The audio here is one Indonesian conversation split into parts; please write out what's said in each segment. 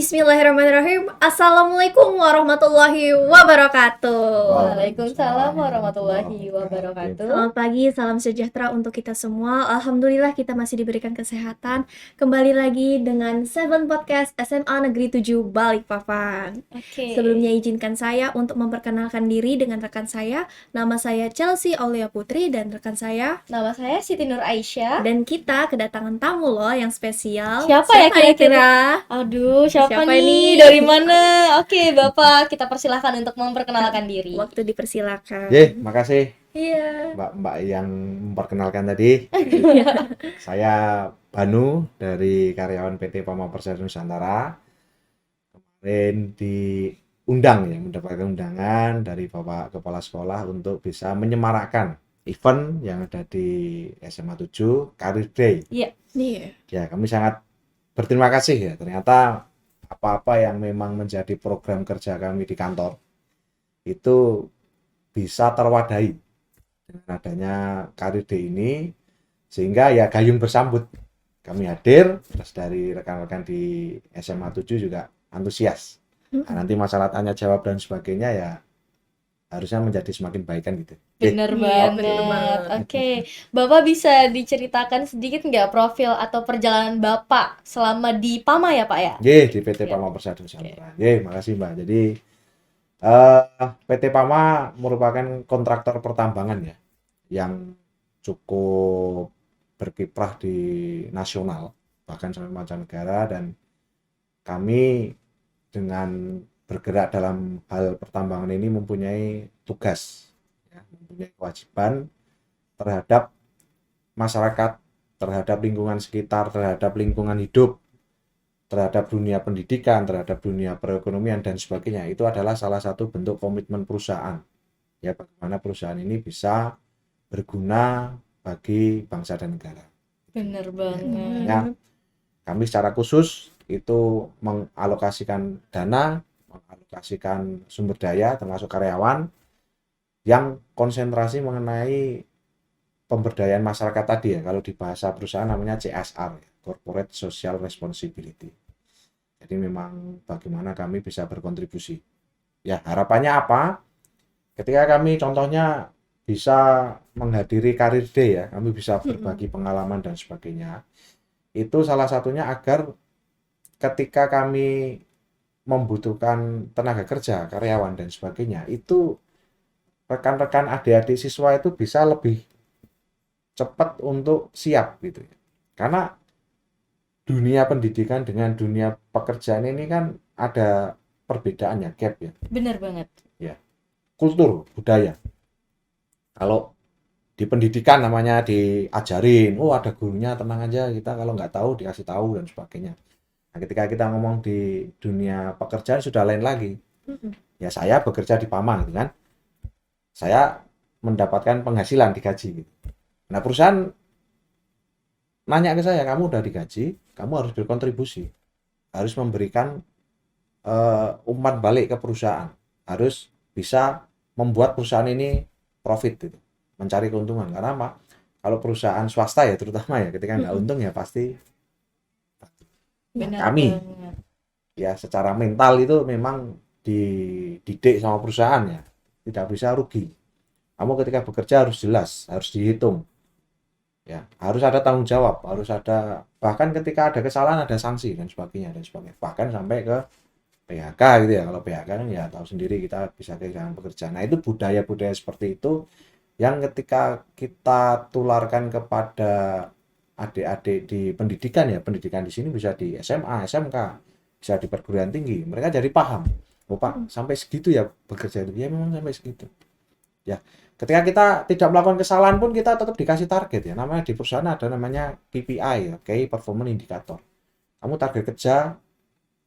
Bismillahirrahmanirrahim. Assalamualaikum warahmatullahi wabarakatuh. Waalaikumsalam warahmatullahi wabarakatuh. Selamat pagi, salam sejahtera untuk kita semua. Alhamdulillah kita masih diberikan kesehatan. Kembali lagi dengan Seven Podcast SMA Negeri 7 Balikpapan. Oke. Sebelumnya izinkan saya untuk memperkenalkan diri dengan rekan saya. Nama saya Chelsea Aulia Putri dan rekan saya. Nama saya Siti Nur Aisyah. Dan kita kedatangan tamu loh yang spesial. Siapa ya kira-kira? Aduh, siapa nih? ini? Dari mana? Oke, Bapak, kita persilahkan untuk memperkenalkan diri. Waktu dipersilakan. Makasih Iya. Mbak yang memperkenalkan tadi. Saya Banu dari karyawan PT Pama Persada Nusantara. Kemarin diundang ya, mendapatkan undangan dari Bapak Kepala Sekolah untuk bisa menyemarakkan event yang ada di SMA 7 Career Day. Iya. Ya, kami sangat berterima kasih ya. Ternyata apa-apa yang memang menjadi program kerja kami di kantor itu bisa terwadahi dengan adanya Career Day ini, sehingga ya gayung bersambut kami hadir, terus dari rekan-rekan di SMA 7 juga antusias. Nah, nanti masalah tanya jawab dan sebagainya ya harusnya menjadi semakin baik kan gitu. Bener banget. Oke, Bapak bisa diceritakan sedikit nggak profil atau perjalanan Bapak selama di PAMA ya Pak ya? Di PT Pama Persada Nusantara. Makasih Mbak. Jadi PT Pama merupakan kontraktor pertambangan ya, yang cukup berkiprah di nasional bahkan sampai mancanegara, dan kami dengan bergerak dalam hal pertambangan ini mempunyai tugas ya, mempunyai kewajiban terhadap masyarakat, terhadap lingkungan sekitar, terhadap lingkungan hidup, terhadap dunia pendidikan, terhadap dunia perekonomian dan sebagainya. Itu adalah salah satu bentuk komitmen perusahaan. Ya, bagaimana perusahaan ini bisa berguna bagi bangsa dan negara. Bener banget. Ya, kami secara khusus itu mengalokasikan dana, mengalokasikan sumber daya termasuk karyawan yang konsentrasi mengenai pemberdayaan masyarakat tadi ya. Kalau di bahasa perusahaan namanya CSR, Corporate Social Responsibility. Jadi memang bagaimana kami bisa berkontribusi. Ya, harapannya apa? Ketika kami contohnya bisa menghadiri Career Day ya, kami bisa berbagi pengalaman dan sebagainya. Itu salah satunya agar ketika kami membutuhkan tenaga kerja, karyawan dan sebagainya, itu rekan-rekan adik-adik siswa itu bisa lebih cepat untuk siap gitu ya. Karena dunia pendidikan dengan dunia pekerjaan ini kan ada perbedaannya, gap ya. Bener banget. Ya. Kultur, budaya. Kalau di pendidikan namanya diajarin, ada gurunya, tenang aja, kita kalau nggak tahu dikasih tahu dan sebagainya. Nah, ketika kita ngomong di dunia pekerjaan sudah lain lagi. Ya, saya bekerja di PAMA gitu kan. Saya mendapatkan penghasilan, digaji gitu. Nah, perusahaan nanya ke saya, kamu udah digaji, kamu harus berkontribusi, harus memberikan umpan balik ke perusahaan, harus bisa membuat perusahaan ini profit gitu, mencari keuntungan. Karena apa? Kalau perusahaan swasta ya terutama ya, ketika nggak untung ya pasti. Bener Kami banget. ya secara mental itu memang dididik sama perusahaan ya, tidak bisa rugi. Kamu ketika bekerja harus jelas, harus dihitung. Ya, harus ada tanggung jawab, harus ada, bahkan ketika ada kesalahan ada sanksi dan sebagainya. Bahkan sampai ke PHK gitu ya. Kalau PHK kan ya tahu sendiri kita bisa kehilangan pekerjaan. Nah, itu budaya-budaya seperti itu yang ketika kita tularkan kepada adik-adik di pendidikan ya, pendidikan di sini bisa di SMA, SMK, bisa di perguruan tinggi, mereka jadi paham. Pak, sampai segitu ya bekerja itu. Ya memang sampai segitu. Ya, ketika kita tidak melakukan kesalahan pun kita tetap dikasih target ya. Namanya di perusahaan ada namanya KPI ya, Key Performance Indicator. Kamu target kerja,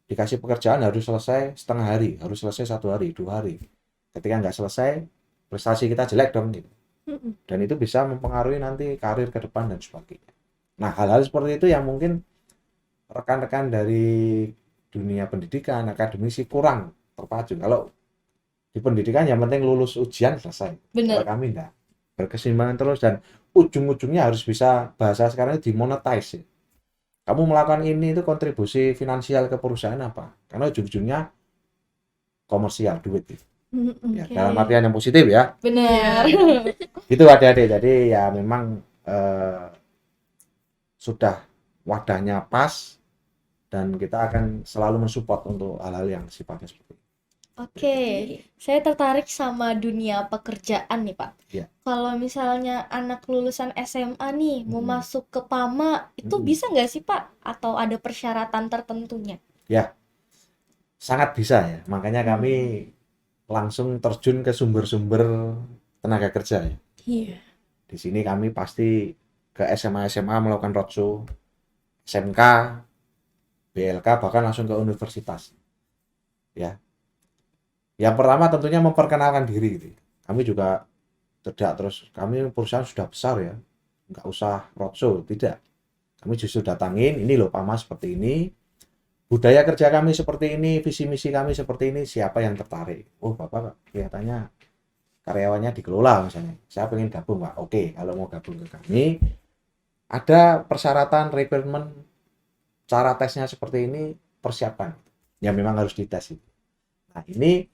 dikasih pekerjaan harus selesai setengah hari, harus selesai 1 hari, 2 hari. Ketika nggak selesai, prestasi kita jelek dong gitu. Dan itu bisa mempengaruhi nanti karir ke depan dan sebagainya. Nah, hal-hal seperti itu yang mungkin rekan-rekan dari dunia pendidikan, akademisi kurang terpacu. Kalau di pendidikan yang penting lulus ujian selesai. Bener. Kalau kami enggak, berkesinambungan terus dan ujung-ujungnya harus bisa, bahasa sekarang itu dimonetize ya. kamu melakukan ini itu kontribusi finansial ke perusahaan apa? Karena ujung-ujungnya komersial, duit gitu. Ya, Oke. dalam artian yang positif ya. Benar. Itu adik-adik. Jadi ya memang sudah wadahnya pas dan kita akan selalu mensupport untuk hal-hal yang sifatnya seperti itu. Oke, saya tertarik sama dunia pekerjaan nih Pak. Iya. Kalau misalnya anak lulusan SMA nih mau Mm-mm. masuk ke PAMA, itu Mm-mm. bisa nggak sih Pak? Atau ada persyaratan tertentunya? Ya, sangat bisa ya. Makanya kami langsung terjun ke sumber-sumber tenaga kerja ya. Iya. Di sini kami pasti ke SMA melakukan roadshow, SMK, BLK, bahkan langsung ke universitas. Ya, yang pertama tentunya memperkenalkan diri gitu. Kami juga tidak terus, kami perusahaan sudah besar ya, nggak usah roadshow, tidak. Kami justru datangin, ini loh PAMA seperti ini, budaya kerja kami seperti ini, visi misi kami seperti ini, siapa yang tertarik? Oh Bapak kelihatannya karyawannya dikelola misalnya, saya pengen gabung Pak. Oke, kalau mau gabung ke kami, ada persyaratan, requirement, cara tesnya seperti ini, persiapkan. Ya memang harus dites itu. Nah ini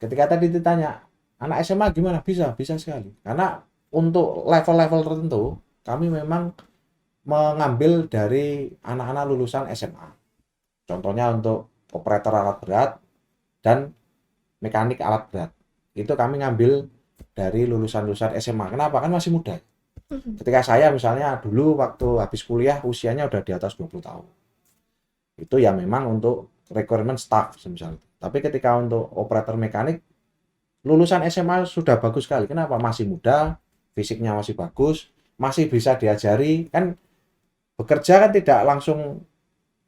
ketika tadi ditanya, anak SMA gimana? Bisa sekali. Karena untuk level-level tertentu, kami memang mengambil dari anak-anak lulusan SMA. Contohnya untuk operator alat berat dan mekanik alat berat. Itu kami ngambil dari lulusan-lulusan SMA. Kenapa? Kan masih muda. Ketika saya misalnya dulu waktu habis kuliah usianya udah di atas 20 tahun. Itu ya memang untuk requirement staff misalnya. Tapi ketika untuk operator mekanik lulusan SMA sudah bagus sekali. Kenapa? Masih muda, fisiknya masih bagus, masih bisa diajari. Kan bekerja kan tidak langsung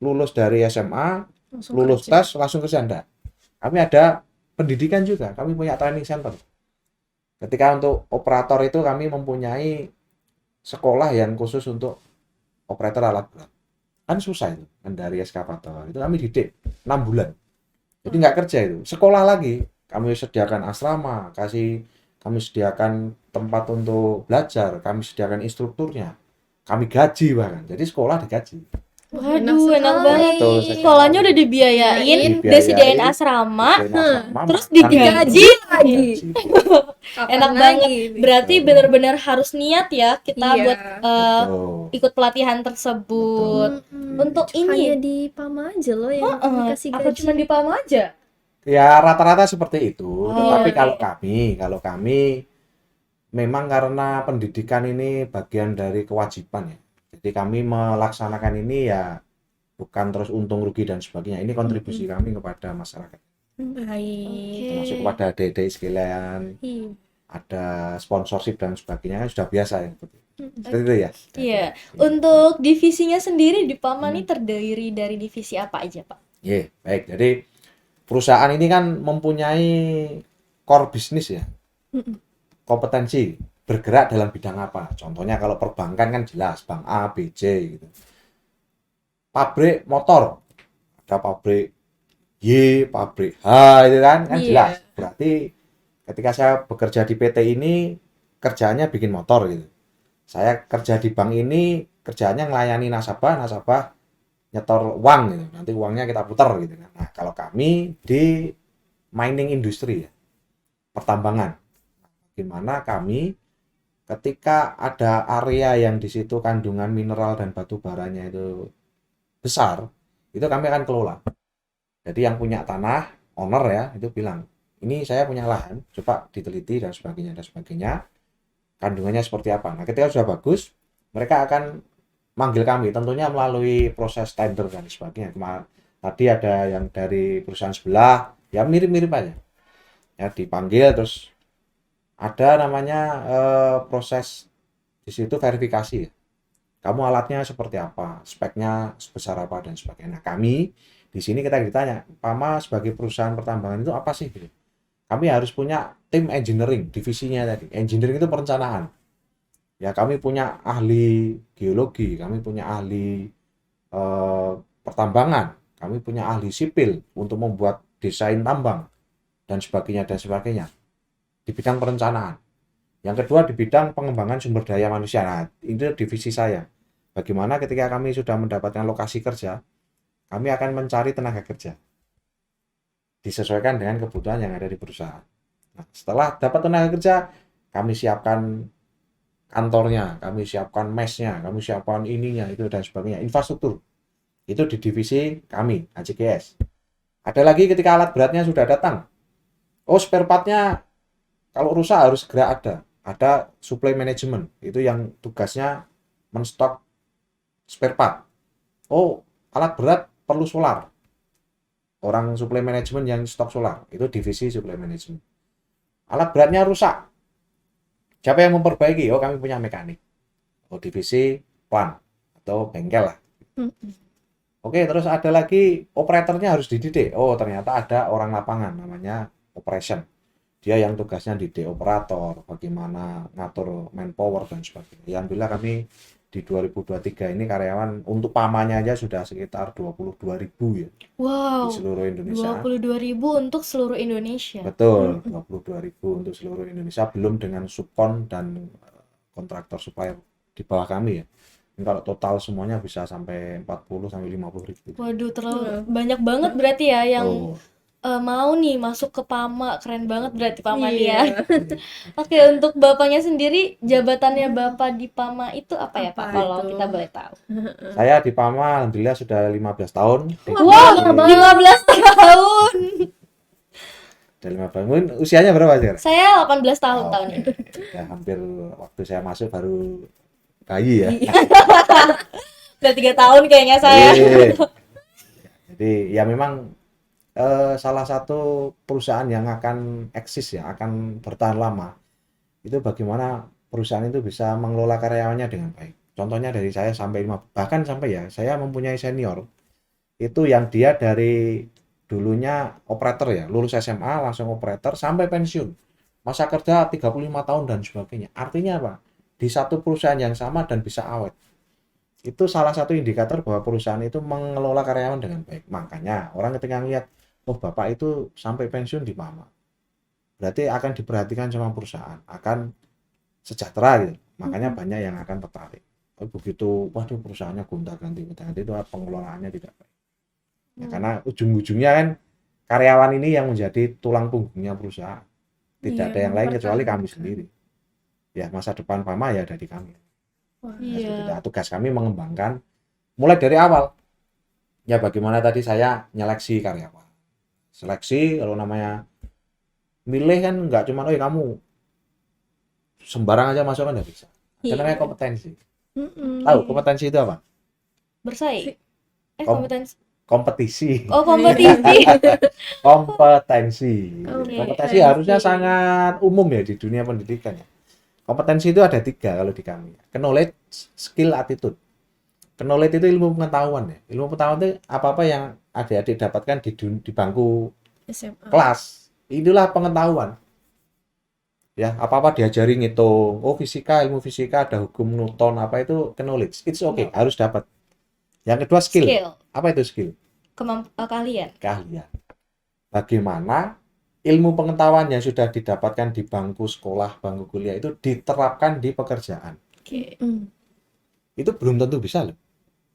lulus dari SMA, Langsung lulus kerja. tes, langsung kerja. Enggak. Kami ada pendidikan juga. Kami punya training center. Ketika untuk operator itu kami mempunyai sekolah yang khusus untuk operator alat berat. Kan susah itu. Kan dari eskavator. Itu kami didik 6 bulan. Jadi nggak kerja itu. Sekolah lagi. Kami sediakan asrama, kami sediakan tempat untuk belajar, kami sediakan instrukturnya, kami gaji bahkan. Jadi sekolah digaji. Waduh, enak sekali. banget. Betul sekali. Sekolahnya udah dibiayain, udah sediain asrama, Disediain asrama, terus makan, digaji lagi. gaji. Kapan Enak lagi? banget. Berarti Betul. benar-benar harus niat ya kita Iya. buat Betul. ikut pelatihan tersebut. Untuk ini, Hanya di PAMA aja loh yang dikasih apa gaji. cuma di PAMA aja? Ya rata-rata seperti itu. Tetapi iya. kalau kami memang karena pendidikan ini bagian dari kewajiban ya. Jadi kami melaksanakan ini ya bukan terus untung rugi dan sebagainya. Ini kontribusi kami kepada masyarakat. Baik. Termasuk kepada adik-adik sekalian, Iya. ada sponsorship dan sebagainya kan sudah biasa ya. Seperti itu ya. Iya. Untuk divisinya sendiri di PAMA nih terdiri dari divisi apa aja, Pak? Iya, baik. Jadi perusahaan ini kan mempunyai core bisnis ya. Kompetensi bergerak dalam bidang apa. Contohnya kalau perbankan kan jelas, bank A, B, C gitu. Pabrik motor, ada pabrik Y, pabrik H itu kan Iya. jelas. Berarti ketika saya bekerja di PT ini kerjanya bikin motor gitu. Saya kerja di bank ini kerjanya melayani nasabah nyetor uang gitu. Nanti uangnya kita putar gitu kan. Nah, kalau kami di mining industry ya, pertambangan. Gimana kami ketika ada area yang di situ kandungan mineral dan batu baranya itu besar, itu kami akan kelola. Jadi yang punya tanah, owner ya, itu bilang, ini saya punya lahan, coba diteliti dan sebagainya, kandungannya seperti apa. Nah, ketika sudah bagus, mereka akan manggil kami, tentunya melalui proses tender dan sebagainya. Tadi ada yang dari perusahaan sebelah, ya mirip-mirip aja. Ya, dipanggil, terus ada namanya proses di situ verifikasi ya. Kamu alatnya seperti apa, speknya sebesar apa dan sebagainya. Nah, kami di sini kita ditanya, PAMA sebagai perusahaan pertambangan itu apa sih? Kami harus punya tim engineering, divisinya tadi. Engineering itu perencanaan. Ya, kami punya ahli geologi, kami punya ahli pertambangan, kami punya ahli sipil untuk membuat desain tambang dan sebagainya di bidang perencanaan. Yang kedua di bidang pengembangan sumber daya manusia. Nah, itu divisi saya. Bagaimana ketika kami sudah mendapatkan lokasi kerja, kami akan mencari tenaga kerja disesuaikan dengan kebutuhan yang ada di perusahaan. Nah, setelah dapat tenaga kerja, kami siapkan kantornya, kami siapkan mesnya, kami siapkan ininya, itu dan sebagainya, infrastruktur. Itu di divisi kami, AJGS. Ada lagi ketika alat beratnya sudah datang. Oh, spare partnya kalau rusak harus segera ada. Ada supply management, itu yang tugasnya menstok spare part. Oh, alat berat perlu solar. Orang supply management yang stok solar, itu divisi supply management. Alat beratnya rusak. Siapa yang memperbaiki? Oh, kami punya mekanik. Oh, divisi plant atau bengkel lah. Oke, terus ada lagi operatornya harus dididik. Oh, ternyata ada orang lapangan namanya operation. Dia yang tugasnya didik operator, bagaimana ngatur manpower dan sebagainya. Alhamdulillah kami di 2023 ini karyawan untuk pamanya aja sudah sekitar 22.000 ya di Wow, seluruh Indonesia. 22.000 untuk seluruh Indonesia. Betul, 22.000 untuk seluruh Indonesia, belum dengan subkon dan kontraktor supplier di bawah kami ya. Ini kalau total semuanya bisa sampai 40 sampai 50.000. Waduh, terlalu banyak banget berarti ya yang Oh, mau nih masuk ke PAMA. Keren banget berarti PAMA nih ya. Iya. Oke, untuk bapaknya sendiri, jabatannya bapak di PAMA itu apa ya Pak? Apa Kalau itu? kita boleh tahu. saya di PAMA alhamdulillah sudah 15 tahun. Wow, 15 tahun. Sudah 15 tahun. Mungkin usianya berapa sih? Saya 18 tahun Oh, tahun ini. ya, hampir waktu saya masuk baru bayi ya. Udah 3 tahun kayaknya saya. Iya. Jadi ya memang salah satu perusahaan yang akan eksis ya, akan bertahan lama. Itu bagaimana perusahaan itu bisa mengelola karyawannya dengan baik. Contohnya dari saya sampai bahkan sampai ya, saya mempunyai senior itu yang dia dari dulunya operator ya, lulus SMA langsung operator sampai pensiun. Masa kerja 35 tahun dan sebagainya. Artinya apa? Di satu perusahaan yang sama dan bisa awet. Itu salah satu indikator bahwa perusahaan itu mengelola karyawan dengan baik. Makanya orang ketika ngeliat, oh bapak itu sampai pensiun di mana? Berarti akan diperhatikan sama perusahaan, akan sejahtera gitu. Makanya banyak yang akan tertarik. Oh, begitu, waduh perusahaannya gonta-ganti itu pengelolaannya tidak baik. Ya, karena ujung-ujungnya kan karyawan ini yang menjadi tulang punggungnya perusahaan. Tidak Iya, ada yang lain kecuali kami mempertahankan. sendiri. Ya masa depan PAMA ya ada di kami. Wah. Iya. Nah, tugas kami mengembangkan mulai dari awal. Ya bagaimana tadi saya nyeleksi karyawan. Seleksi kalau namanya milih kan nggak cuma oh kamu sembarang aja masuk kan nggak bisa. Ada Iya. namanya kompetensi. Mm-mm. Tahu kompetensi itu apa? Bersaing. Kom- Kompetens. Kompetisi. Oh, kompetisi. Kompetensi. Oke. Kompetensi harusnya sangat umum ya di dunia pendidikan ya. Kompetensi itu ada 3 kalau di kami. Knowledge, skill, attitude. Knowledge itu ilmu pengetahuan ya. Ilmu pengetahuan itu apa-apa yang adik-adik dapatkan di bangku SMA. kelas. Itulah pengetahuan. Ya, apa-apa diajari ngitung. Oh, fisika, ilmu fisika, ada hukum Newton, apa itu knowledge. It's okay, harus dapat. Yang kedua skill. Skill. Apa itu skill? Keahlian. Keahlian. Bagaimana ilmu pengetahuan yang sudah didapatkan di bangku sekolah, bangku kuliah itu diterapkan di pekerjaan. Oke. Itu belum tentu bisa loh.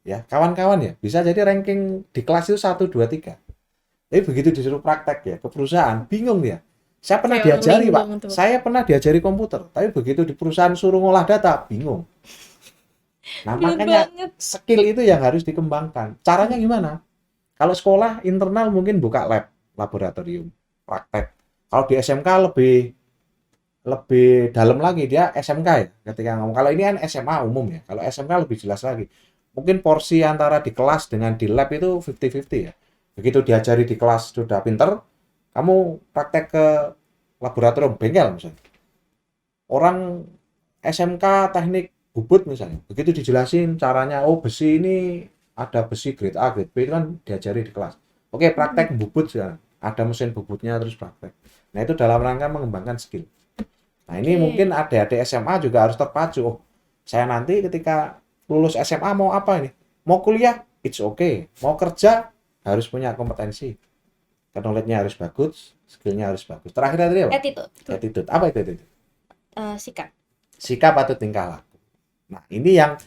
Ya, kawan-kawan ya, bisa jadi ranking di kelas itu 1, 2, 3. Tapi begitu disuruh praktek ya ke perusahaan, bingung dia. Saya pernah Kayak diajari, Pak. linglung tuh. Saya pernah diajari komputer, tapi begitu di perusahaan suruh ngolah data, bingung. Nah, Bener makanya banget. skill itu yang harus dikembangkan. Caranya gimana? Kalau sekolah internal mungkin buka lab, laboratorium, praktek. Kalau di SMK lebih dalam lagi, dia SMK ya ketika ngomong. Kalau ini kan SMA umum ya. Kalau SMK lebih jelas lagi. Mungkin porsi antara di kelas dengan di lab itu 50-50 ya. Begitu diajari di kelas sudah pinter, kamu praktek ke laboratorium bengkel misalnya. Orang SMK teknik bubut misalnya, begitu dijelasin caranya, oh besi ini ada besi grade A, grade B itu kan diajari di kelas. Oke, praktek bubut sekarang. Ada mesin bubutnya terus praktek. Nah, itu dalam rangka mengembangkan skill. Nah, ini Oke. mungkin adik-adik SMA juga harus terpacu. Oh, saya nanti ketika lulus SMA mau apa ini? Mau kuliah? It's okay. Mau kerja? Harus punya kompetensi. Knowledge-nya harus bagus, skill-nya harus bagus. Terakhir tadi apa? Attitude. Attitude. Apa itu attitude? Sikap. Sikap atau tingkah laku. Nah, ini yang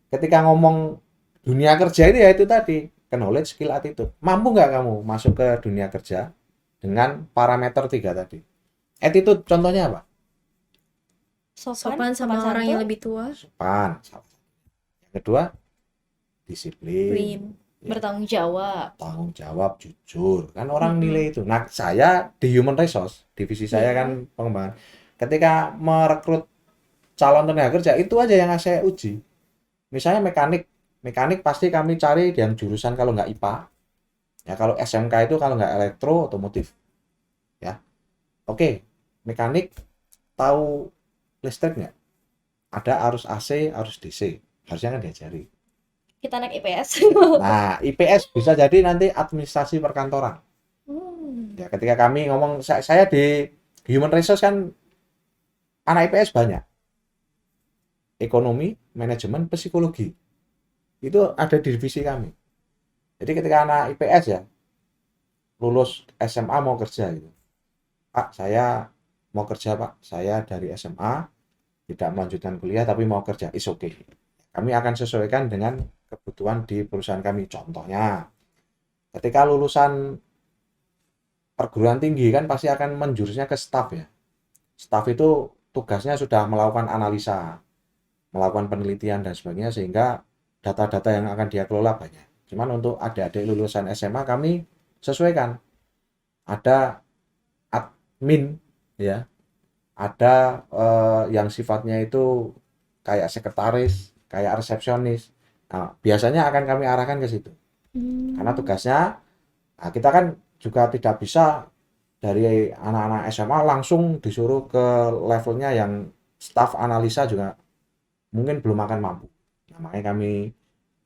ketika ngomong dunia kerja itu ya itu tadi, knowledge, skill, attitude. Mampu nggak kamu masuk ke dunia kerja dengan parameter 3 tadi? Attitude contohnya apa? Sopan sama sopan orang yang santun. lebih tua. Sopan. Yang kedua, disiplin, Prim. Bertanggung jawab. tanggung jawab, jujur. Kan orang Mm-mm. nilai itu. Nah, saya di Human Resource, divisi saya Iya. kan pengembangan. Ketika merekrut calon tenaga kerja, itu aja yang saya uji. Misalnya mekanik pasti kami cari yang jurusan kalau nggak IPA, ya kalau SMK itu kalau nggak elektro, otomotif. Ya, oke, mekanik tahu listrik nggak? Ada arus AC, arus DC. Harusnya kan diajari. Kita naik IPS. Nah, IPS bisa jadi nanti administrasi perkantoran. Ya, ketika kami ngomong, saya di Human Resource kan anak IPS banyak. Ekonomi, manajemen, psikologi. Itu ada di divisi kami. Jadi ketika anak IPS ya, lulus SMA mau kerja gitu. Pak, saya mau kerja Pak. Saya dari SMA, tidak melanjutkan kuliah tapi mau kerja. Is okay. Kami akan sesuaikan dengan kebutuhan di perusahaan kami. Contohnya, ketika lulusan perguruan tinggi kan pasti akan menjurusnya ke staff ya. Staff itu tugasnya sudah melakukan analisa, melakukan penelitian dan sebagainya sehingga data-data yang akan dia kelola banyak. Cuman untuk adik-adik lulusan SMA kami sesuaikan. Ada admin ya, ada yang sifatnya itu kayak sekretaris, kayak resepsionis. Nah, biasanya akan kami arahkan ke situ. Karena tugasnya, nah kita kan juga tidak bisa dari anak-anak SMA langsung disuruh ke levelnya yang staf analisa juga mungkin belum akan mampu. Nah, makanya kami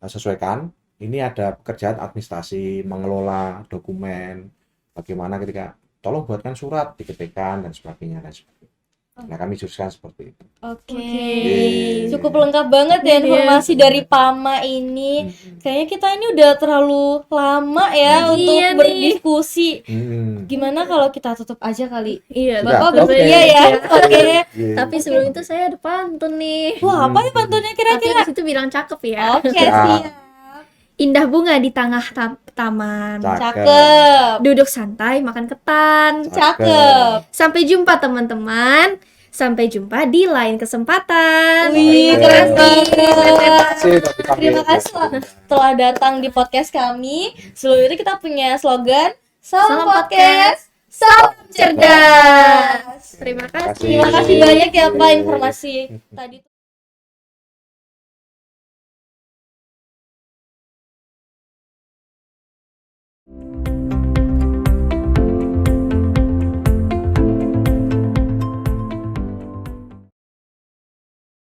sesuaikan. Ini ada pekerjaan administrasi, mengelola dokumen, bagaimana ketika tolong buatkan surat, diketikkan dan sebagainya dan sebagainya. Nah, kami juruskan seperti itu. Oke. Yeay. Cukup lengkap banget ya informasi dari Pama ini. Kayaknya kita ini udah terlalu lama ya untuk Iya nih. berdiskusi. Hmm. Gimana kalau kita tutup aja kali? Iya, Sudah, Bapak oke. bersedia ya? Oke. Yeay. Tapi sebelum itu saya ada pantun nih. Wah, apa ya pantunnya Tapi kira-kira? abis itu bilang cakep ya. Oke, Siap. siap. Indah bunga di tengah taman. Cakep. Duduk santai makan ketan. Cakep. Sampai jumpa teman-teman. Sampai jumpa di lain kesempatan. Wih, Terima keren kasih. banget. Terima kasih telah datang di podcast kami. Sebelum itu kita punya slogan Salam Salam Podcast, podcast, Salam Cerdas. Terima kasih. Terima kasih banyak ya Pak informasi tadi.